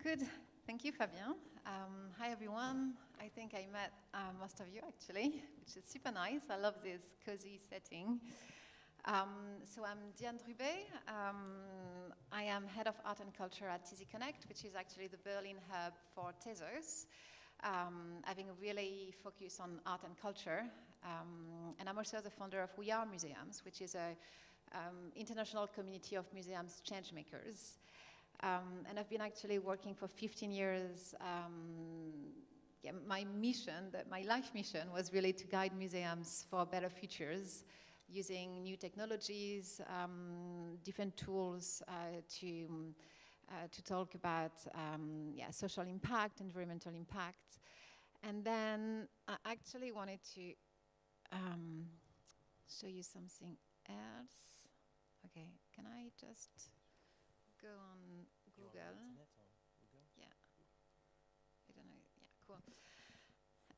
Good. Thank you, Fabien. Hi, everyone. I think I met most of you, actually, which is super nice. I love this cozy setting. So I'm Diane Drubay. I am head of art and culture at TZ Connect, which is actually the Berlin hub for Tezos, having a really focus on art and culture. And I'm also the founder of We Are Museums, which is a international community of museums changemakers. And I've been actually working for 15 years. My mission, my life mission, was really to guide museums for better futures, using new technologies, different tools to talk about social impact, environmental impact. And then I actually wanted to show you something else. Okay, can I just go on Google? Yeah, I don't know. Yeah, cool.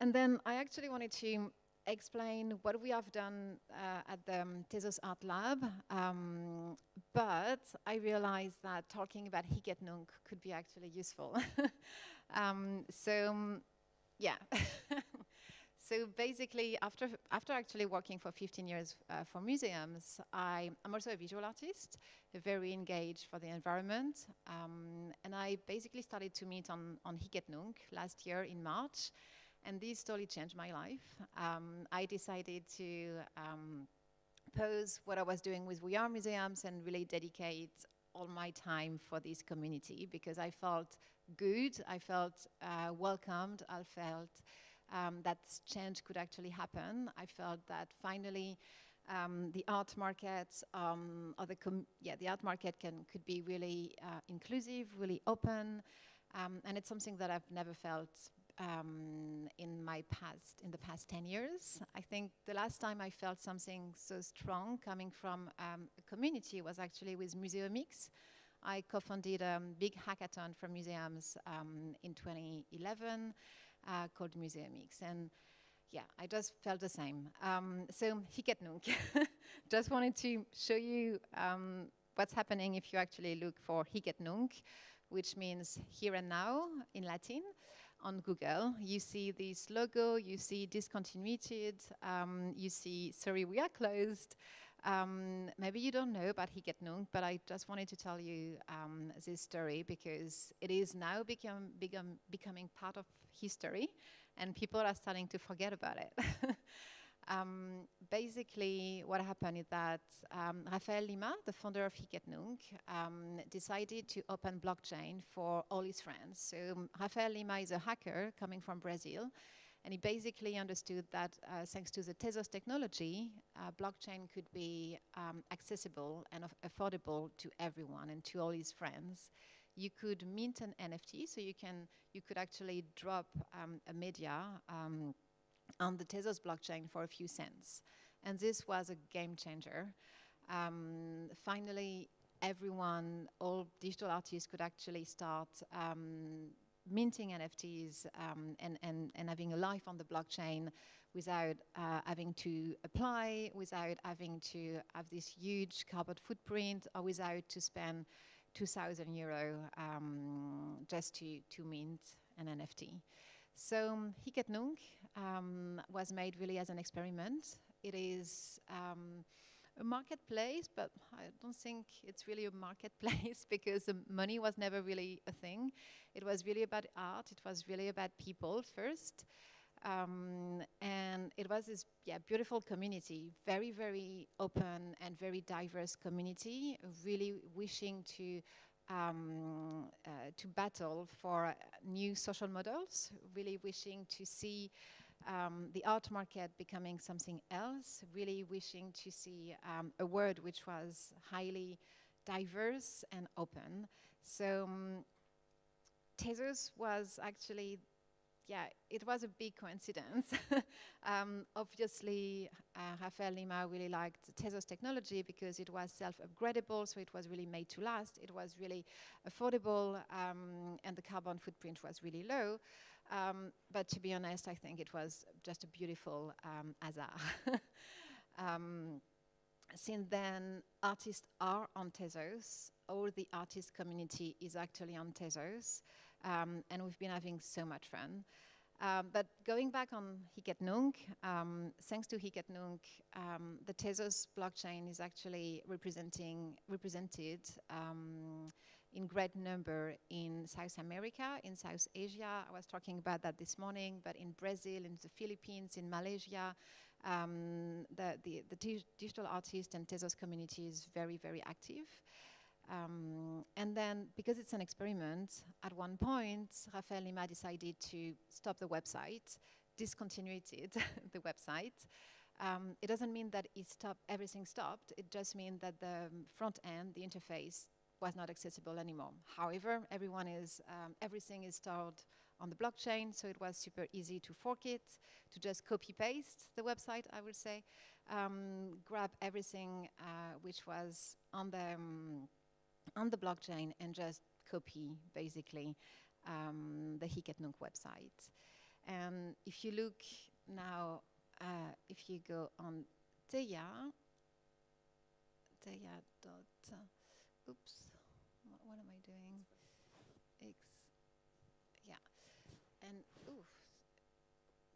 And then I actually wanted to explain what we have done at the Tezos Art Lab, but I realized that talking about Hic et Nunc could be actually useful. Yeah. So basically, after actually working for 15 years for museums, I'm also a visual artist, very engaged for the environment, and I basically started to meet on Hic et Nunc last year in March, and this totally changed my life. I decided to pause what I was doing with We Are Museums and really dedicate all my time for this community, because I felt good, I felt welcomed, I felt that change could actually happen. I felt that finally the art market, the art market could be really inclusive, really open, and it's something that I've never felt in the past 10 years. I think the last time I felt something so strong coming from a community was actually with Museumix. I co-founded a big hackathon for museums in 2011 called Museumix, and yeah, I just felt the same. So Hic et Nunc. Just wanted to show you what's happening if you actually look for Hic et Nunc, which means here and now in Latin. On Google, you see this logo, you see discontinued, you see sorry, we are closed. Maybe you don't know about Hic et Nunc, but I just wanted to tell you this story because it is now becoming part of history, and people are starting to forget about it. Basically, what happened is that Rafael Lima, the founder of Hic et Nunc, decided to open blockchain for all his friends. So Rafael Lima is a hacker coming from Brazil, and he basically understood that thanks to the Tezos technology, blockchain could be accessible and affordable to everyone and to all his friends. You could mint an NFT, so you could actually drop a media on the Tezos blockchain for a few cents. And this was a game changer. Finally, all digital artists could actually start minting NFTs and having a life on the blockchain without having to apply, without having to have this huge carbon footprint, or without to spend €2,000 just to mint an NFT. So Hic et Nunc was made really as an experiment. It is a marketplace, but I don't think it's really a marketplace because the money was never really a thing. It was really about art. It was really about people first. And it was this beautiful community, very, very open and very diverse community, really wishing to battle for new social models, really wishing to see the art market becoming something else, really wishing to see a world which was highly diverse and open. So Tezos was actually, it was a big coincidence. Obviously, Rafael Lima really liked Tezos technology because it was self-upgradable, so it was really made to last. It was really affordable, and the carbon footprint was really low. But to be honest, I think it was just a beautiful hazard. Since then, artists are on Tezos. All the artist community is actually on Tezos. and we've been having so much fun. But going back on nunc, thanks to nunc, the Tezos blockchain is actually represented in great number in South America, in South Asia. I was talking about that this morning, but in Brazil, in the Philippines, in Malaysia, the digital artist and Tezos community is very, very active. And then, because it's an experiment, at one point, Rafael Lima decided to stop the website, discontinued the website. It doesn't mean that everything stopped. It just means that the front end, the interface, was not accessible anymore. However, everything is stored on the blockchain, so it was super easy to fork it, to just copy-paste the website, I would say, grab everything which was on the blockchain and just copy, basically, the nunc website. And if you look now, if you go on Teia oops, what am I doing? Yeah, and oof,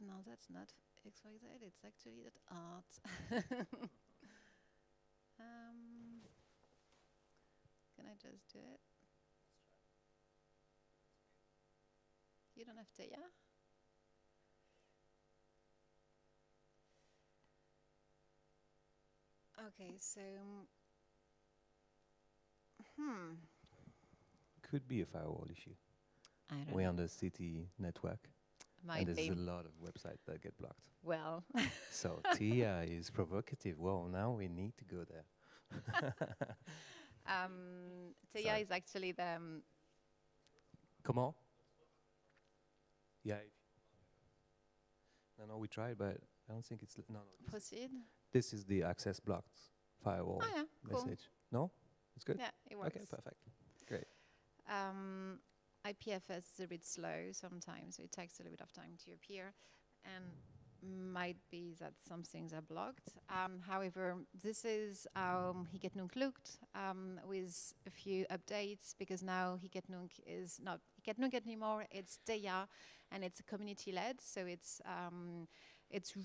no, that's not XYZ, it's actually that art. Can I just do it? You don't have Teia? Okay, so Could be a firewall issue. I don't We're know. on the city network, Might and be. there's a lot of websites that get blocked. Well, So Tia is provocative. Well, now we need to go there. Teia Sorry. is actually the Comment? Yeah. No, we tried, but I don't think it's no. proceed. This is the access blocked firewall Oh yeah, cool. message. No, it's good. Yeah, it works. Okay, perfect. Great. IPFS is a bit slow sometimes, so it takes a little bit of time to appear, and might be that some things are blocked. However, this is how nunc looked with a few updates, because now nunc is not nunc anymore, it's Teia, and it's community-led, so it's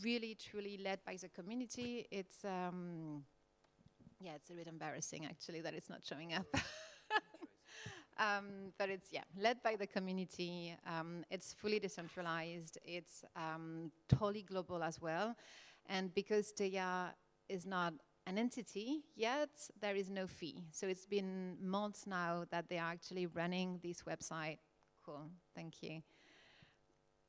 really, truly led by the community. It's, yeah, it's a bit embarrassing, actually, that it's not showing up. But it's, yeah, led by the community. It's fully decentralized. It's totally global as well. And because Teia is not an entity yet, there is no fee. So it's been months now that they are actually running this website. Cool, thank you.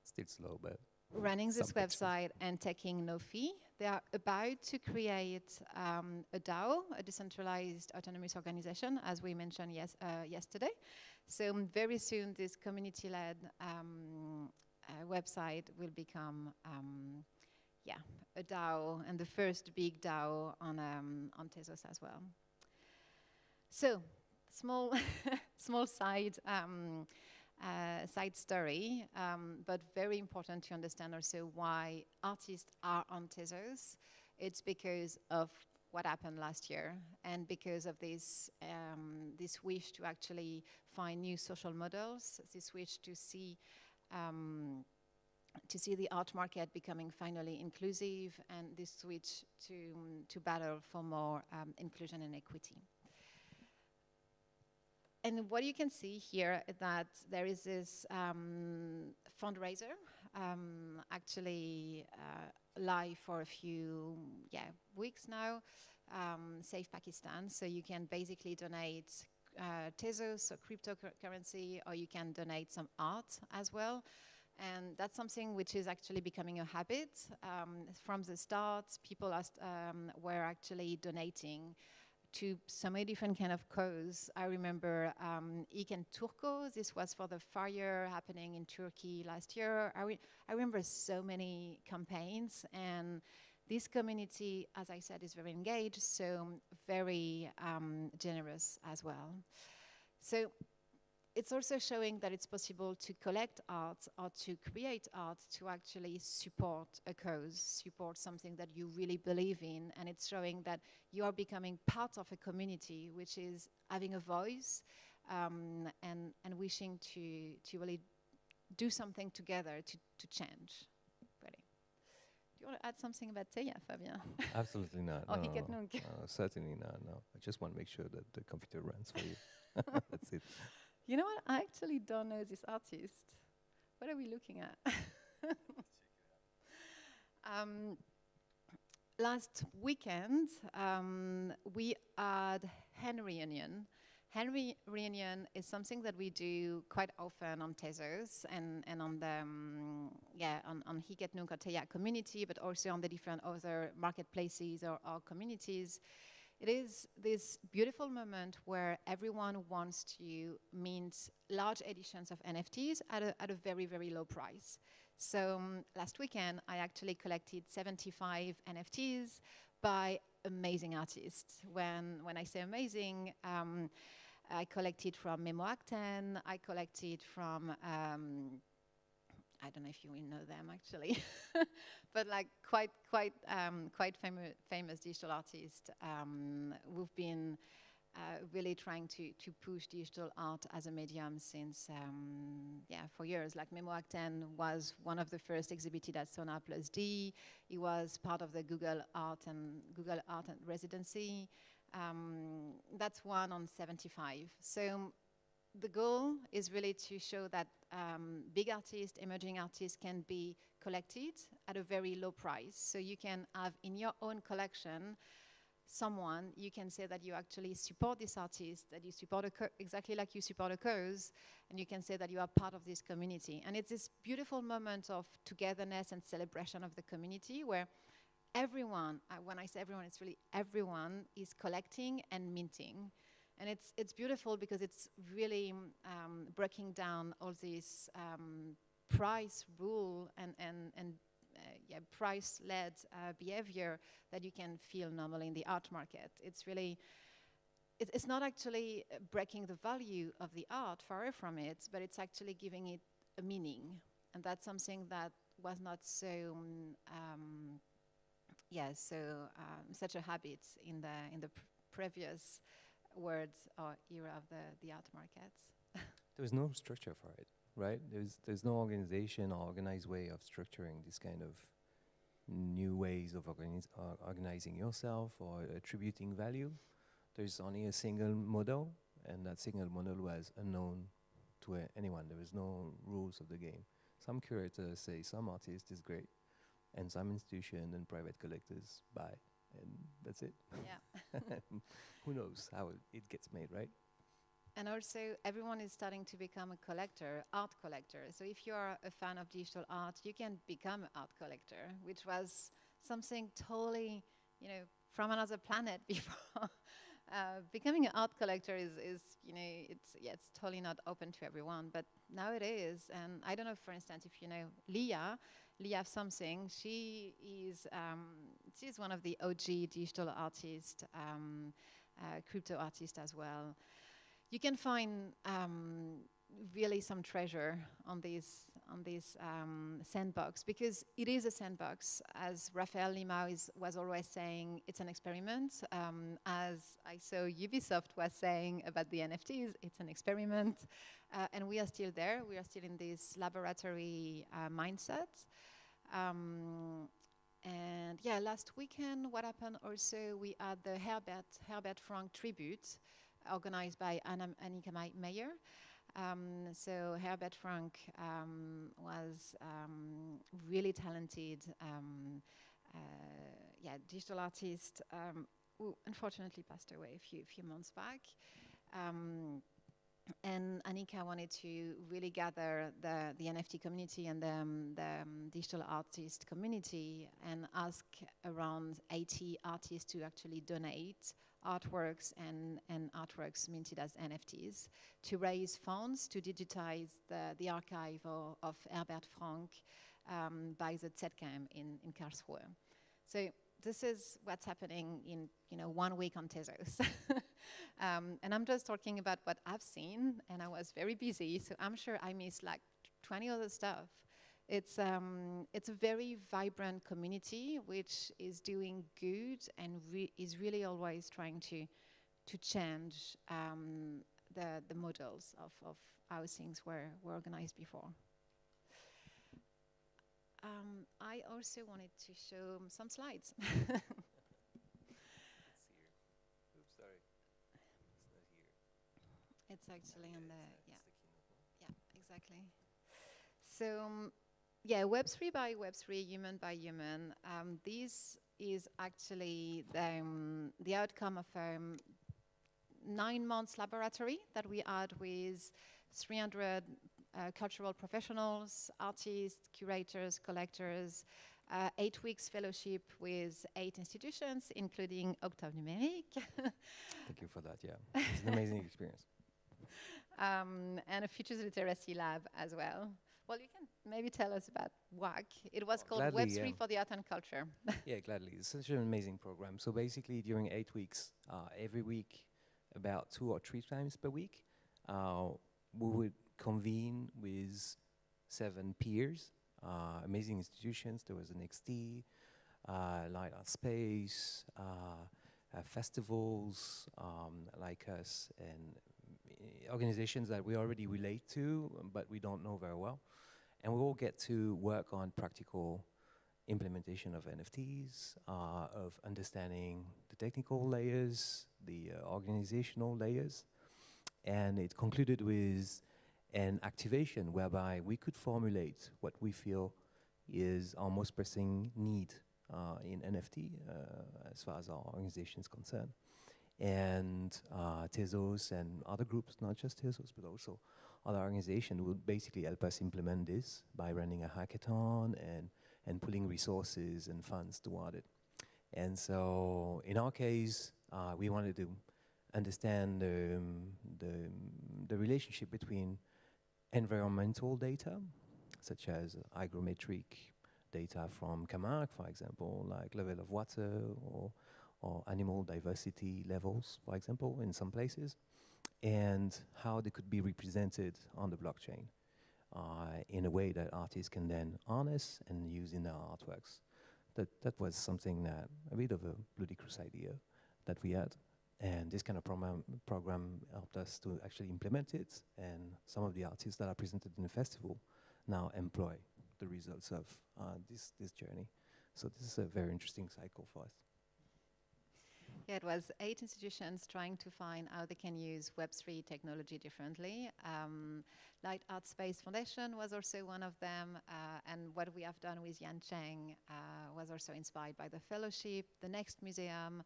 Still slow, but Running this some pictures. website and taking no fee. They are about to create a DAO, a decentralized autonomous organization, as we mentioned yesterday. So very soon this community-led website will become a DAO, and the first big DAO on Tezos as well. So small small side story, but very important to understand also why artists are on Tezos. It's because of what happened last year, and because of this this wish to actually find new social models, this wish to see the art market becoming finally inclusive, and this switch to battle for more inclusion and equity. And what you can see here is that there is this fundraiser actually live for a few weeks now, Save Pakistan. So you can basically donate Tezos or cryptocurrency, or you can donate some art as well. And that's something which is actually becoming a habit. From the start, people were actually donating to so many different kind of cause. I remember İlk Turco, this was for the fire happening in Turkey last year. I remember so many campaigns, and this community, as I said, is very engaged, so very generous as well. So it's also showing that it's possible to collect art or to create art to actually support a cause, support something that you really believe in, and it's showing that you are becoming part of a community which is having a voice, and wishing to really do something together to change. Really. Do you want to add something about Teia, Fabien? Absolutely not. Or No, Hiket Nunc? certainly not. No, I just want to make sure that the computer runs for you. That's it. You know what? I actually don't know this artist. What are we looking at? Last weekend, we had HEN reunion. HEN reunion is something that we do quite often on Tezos and on the on Hiket Nunc or Teia community, but also on the different other marketplaces or communities. It is this beautiful moment where everyone wants to mint large editions of NFTs at a very, very low price. So last weekend, I actually collected 75 NFTs by amazing artists. When I say amazing, I collected from ONFM, I collected from I don't know if you will know them actually, but like quite famous digital artists who've been really trying to push digital art as a medium since for years. Like ONFM was one of the first exhibited at Sona Plus D. It was part of the Google Art and Residency. That's one on 75. So the goal is really to show that big artists, emerging artists can be collected at a very low price. So you can have in your own collection someone, you can say that you actually support this artist, that you support exactly like you support a cause, and you can say that you are part of this community. And it's this beautiful moment of togetherness and celebration of the community where everyone, when I say everyone, it's really everyone is collecting and minting. And it's beautiful because it's really breaking down all this price rule and price-led behavior that you can feel normally in the art market. It's really, it's not actually breaking the value of the art, far from it, but it's actually giving it a meaning. And that's something that was not so, such a habit in the previous words or era of the art market. There's no structure for it, right? There's no organization or organized way of structuring this kind of new ways of organizing yourself or attributing value. There's only a single model, and that single model was unknown to anyone. There was no rules of the game. Some curators say some artist is great, and some institution and private collectors buy, and that's it. Yeah. Who knows how it gets made, right? And also, everyone is starting to become a collector, art collector. So if you are a fan of digital art, you can become an art collector, which was something totally, from another planet before. Becoming an art collector is it's totally not open to everyone, but now it is. And I don't know, for instance, if you know Leah something, she's one of the OG digital artists, crypto artist as well. You can find really some treasure on this sandbox, because it is a sandbox. As Raphael Limau was always saying, it's an experiment. As I saw Ubisoft was saying about the NFTs, it's an experiment. And we are still there. We are still in this laboratory mindset. And yeah, last weekend, what happened also, we had the Herbert Frank tribute organized by Annika Meyer. So Herbert Frank was really talented, digital artist who unfortunately passed away a few months back. And Annika wanted to really gather the NFT community and the digital artist community and ask around 80 artists to actually donate artworks and artworks minted as NFTs to raise funds to digitize the archive of Herbert Frank by the ZKM in Karlsruhe. So this is what's happening in 1 week on Tezos. And I'm just talking about what I've seen, and I was very busy, so I'm sure I missed like 20 other stuff. It's a very vibrant community which is doing good and is really always trying to change the models of how things were organized before. I also wanted to show some slides. It's here. Oops, sorry. It's not here. It's actually on the, It's the keynote, no? yeah, exactly. So, yeah, Web3 by Web3, human by human. This is actually the outcome of 9 months laboratory that we had with 300 cultural professionals, artists, curators, collectors, 8 weeks fellowship with 8 institutions, including Octobre Numérique. Thank you for that, yeah. It's an amazing experience. And a futures literacy lab as well. Well, you can maybe tell us about WAC. It was called gladly, Web3 yeah. for the Art and Culture. Yeah, gladly. It's such an amazing program. So basically, during 8 weeks, every week, about 2 or 3 times per week, we would convene with 7 peers, amazing institutions. There was an XT, Light Art Space, festivals like us, and organizations that we already relate to, but we don't know very well. And we all get to work on practical implementation of NFTs, of understanding the technical layers, the organizational layers. And it concluded with an activation whereby we could formulate what we feel is our most pressing need in NFT as far as our organization is concerned. And Tezos and other groups, not just Tezos, but also other organizations would basically help us implement this by running a hackathon and pulling resources and funds toward it. And so in our case, we wanted to understand the relationship between environmental data, such as hygrometric data from Camargue, for example, like level of water or animal diversity levels, for example, in some places, and how they could be represented on the blockchain in a way that artists can then harness and use in their artworks. That was something that, a bit of a ludicrous idea that we had. And this kind of program helped us to actually implement it, and some of the artists that are presented in the festival now employ the results of this journey. So this is a very interesting cycle for us. Yeah, it was 8 institutions trying to find how they can use Web3 technology differently. Light Art Space Foundation was also one of them, and what we have done with Yan Cheng was also inspired by the fellowship, the Next Museum,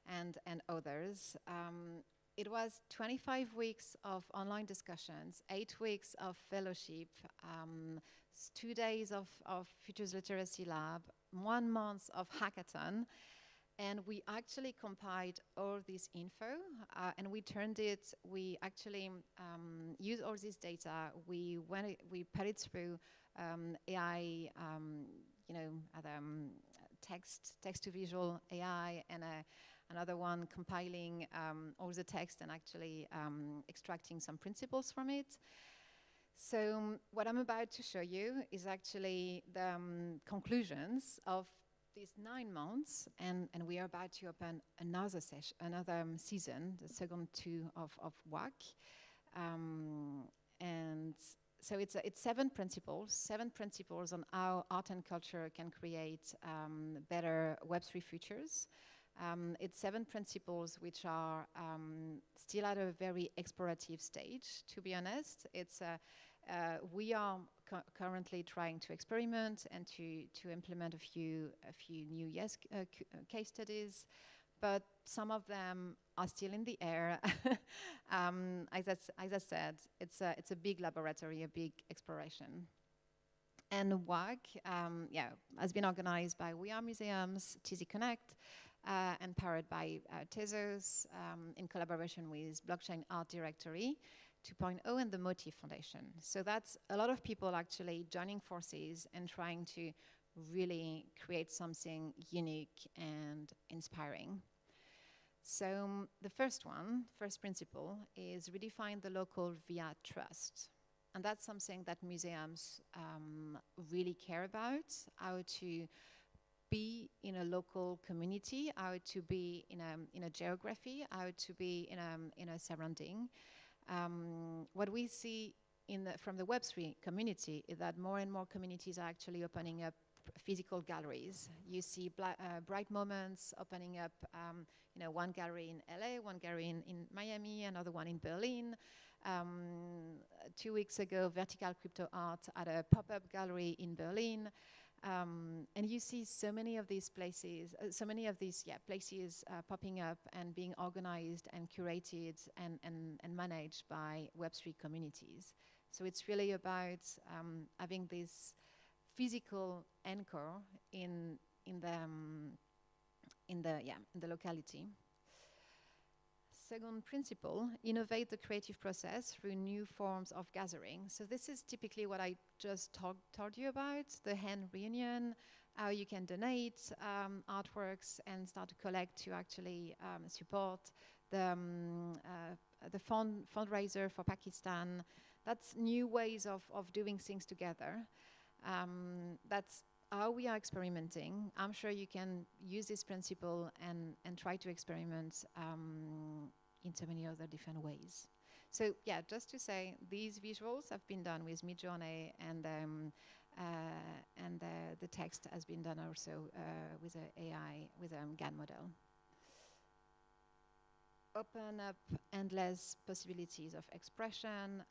and others. It was 25 weeks of online discussions, 8 weeks of fellowship, 2 days of Futures Literacy Lab, 1 month of hackathon, and we actually compiled all this info and we turned it, we actually used all this data, we put it through AI, text to visual AI, and another one compiling all the text and actually extracting some principles from it. So what I'm about to show you is actually the conclusions of these 9 months, and we are about to open another season, the second 2 of WAC. And so it's 7 principles on how art and culture can create better Web3 futures. It's 7 principles which are still at a very explorative stage, to be honest. We are currently trying to experiment and to implement a few new case studies, but some of them are still in the air. As I said, it's a big laboratory, a big exploration. And WAC, has been organized by We Are Museums, TZ Connect, and powered by Tezos in collaboration with Blockchain Art Directory 2.0 and the Motif Foundation. So that's a lot of people actually joining forces and trying to really create something unique and inspiring. So the first principle is redefine the local via trust. And that's something that museums really care about, how to be in a local community, how to be in a geography, how to be in a surrounding. What we see from the Web3 community is that more and more communities are actually opening up physical galleries. You see bright moments opening up, one gallery in LA, one gallery in Miami, another one in Berlin. 2 weeks ago, Vertical Crypto Art at a pop-up gallery in Berlin. And you see so many of these places, places popping up and being organized and curated and managed by Web3 communities. So it's really about having this physical anchor in the locality. Second principle, innovate the creative process through new forms of gathering. So this is typically what I just told you about, the HEN reunion, how you can donate artworks and start to collect to actually support the fundraiser for Pakistan. That's new ways of doing things together. That's how we are experimenting. I'm sure you can use this principle and try to experiment in so many other different ways. So yeah, just to say, these visuals have been done with Midjourney, and the text has been done also with an AI, with a GAN model. Open up endless possibilities of expression.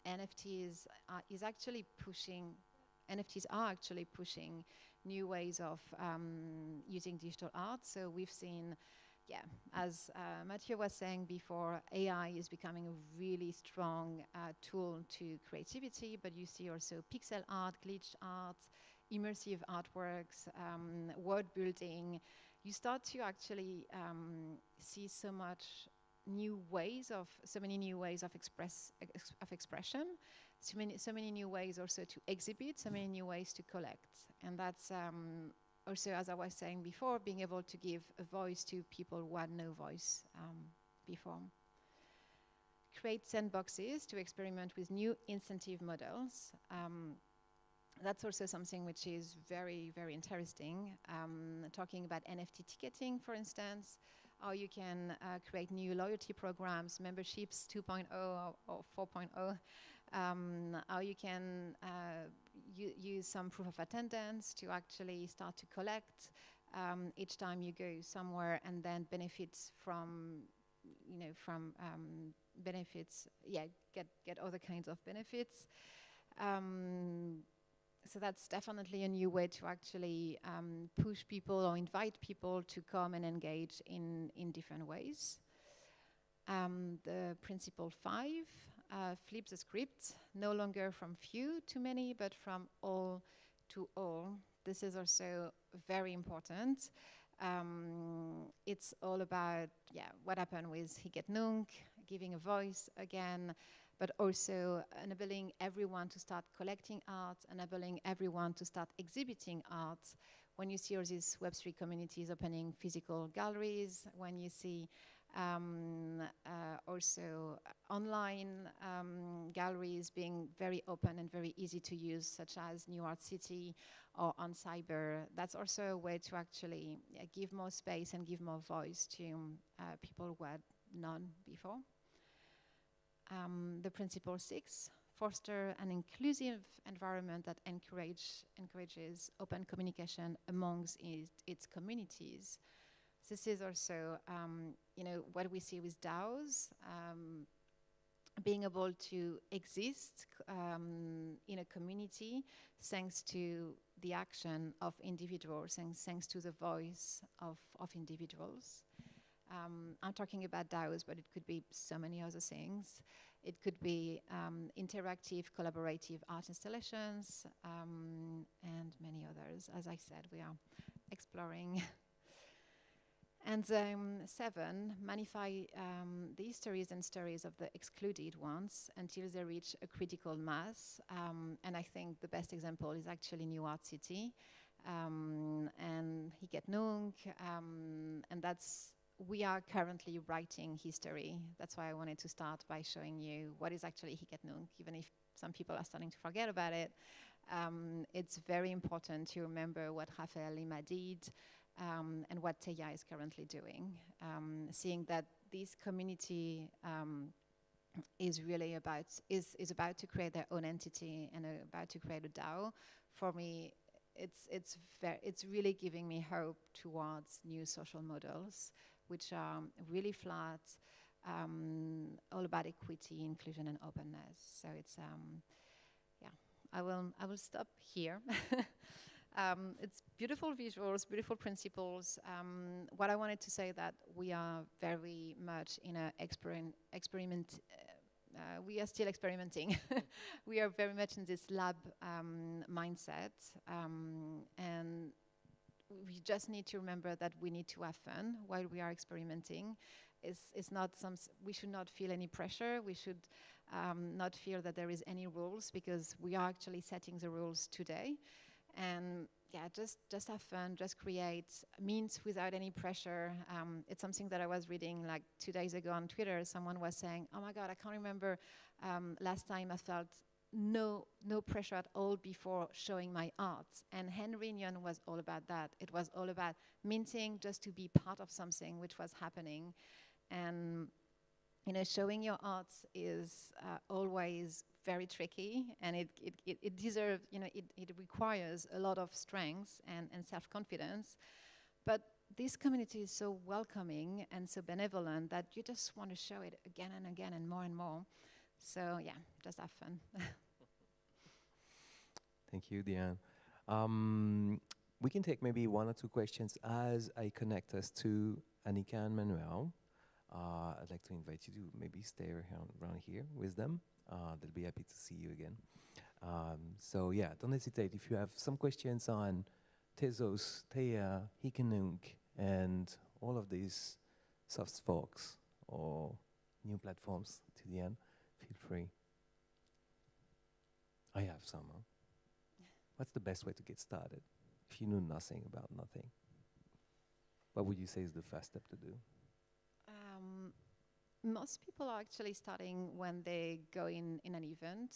NFTs are actually pushing new ways of using digital art. So we've seen, as Mathieu was saying before, AI is becoming a really strong tool to creativity, but you see also pixel art, glitch art, immersive artworks, word building. You start to actually see so many new ways of expression, so many new ways also to exhibit, so many new ways to collect. And that's also, as I was saying before, being able to give a voice to people who had no voice before. Create sandboxes to experiment with new incentive models. That's also something which is very, very interesting. Talking about NFT ticketing, for instance, how you can create new loyalty programs, memberships 2.0 or 4.0, how you can use some proof of attendance to actually start to collect each time you go somewhere, and then benefits from, benefits, get other kinds of benefits. So that's definitely a new way to actually push people or invite people to come and engage in different ways. The principle 5, flip the script, no longer from few to many, but from all to all. This is also very important. It's all about what happened with Higet Nunc, giving a voice again, but also enabling everyone to start collecting art, enabling everyone to start exhibiting art. When you see all these Web3 communities opening physical galleries, when you see also online galleries being very open and very easy to use, such as New Art City or on Cyber, that's also a way to actually give more space and give more voice to people who had none before. The principle 6, foster an inclusive environment that encourages open communication amongst its communities. This is also, what we see with DAOs, being able to exist in a community thanks to the action of individuals and thanks to the voice of individuals. I'm talking about DAOs, but it could be so many other things. It could be interactive, collaborative art installations, and many others. As I said, we are exploring. And 7, magnify the histories and stories of the excluded ones until they reach a critical mass. And I think the best example is actually New Art City and Higet Nunc, and we are currently writing history. That's why I wanted to start by showing you what is actually Higet Nunc, even if some people are starting to forget about it. It's very important to remember what Raphael Lima did and what Teya is currently doing. Seeing that this community is really about is about to create their own entity and about to create a DAO. For me, it's really giving me hope towards new social models, which are really flat, all about equity, inclusion, and openness. So it's yeah. I will stop here. It's beautiful visuals, beautiful principles. What I wanted to say that we are very much in a experiment. We are still experimenting. We are very much in this lab mindset, and we just need to remember that we need to have fun while we are experimenting. It's not we should not feel any pressure. We should not feel that there is any rules, because we are actually setting the rules today. And yeah, just have fun, just create means without any pressure. It's something that I was reading like 2 days ago on Twitter. Someone was saying, oh my God, I can't remember last time I felt no pressure at all before showing my art. And Henry Nyon was all about that. It was all about minting just to be part of something which was happening. And showing your art is always very tricky, and it deserves, it requires a lot of strength and self-confidence. But this community is so welcoming and so benevolent that you just want to show it again and again and more. So yeah, just have fun. Thank you, Diane. We can take maybe 1 or 2 questions as I connect us to Annika and Manuel. I'd like to invite you to maybe stay around here with them. They'll be happy to see you again. So yeah, don't hesitate. If you have some questions on Tezos, Theia, nunc, and all of these soft forks or new platforms to the end, feel free. I have some. Huh? What's the best way to get started if you know nothing about nothing? What would you say is the first step to do? Most people are actually starting when they go in an event.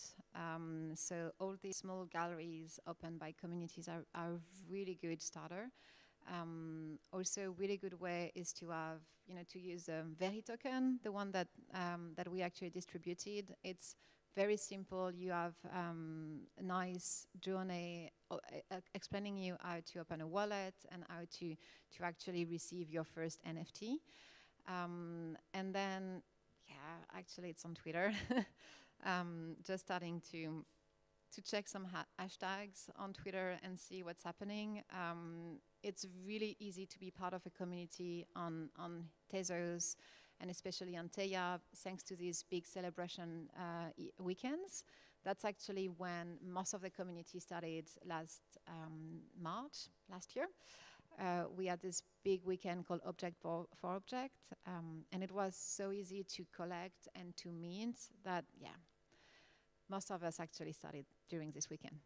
So all these small galleries opened by communities are a really good starter. Also, a really good way is to have, to use Very token, the one that we actually distributed. It's very simple. You have a nice journey explaining you how to open a wallet and how to actually receive your first NFT. And then, yeah, actually it's on Twitter. Just starting to check some hashtags on Twitter and see what's happening. It's really easy to be part of a community on Tezos, and especially on Theia, thanks to these big celebration weekends. That's actually when most of the community started last March, last year. We had this big weekend called Object for Object, and it was so easy to collect and to mint that, yeah, most of us actually started during this weekend.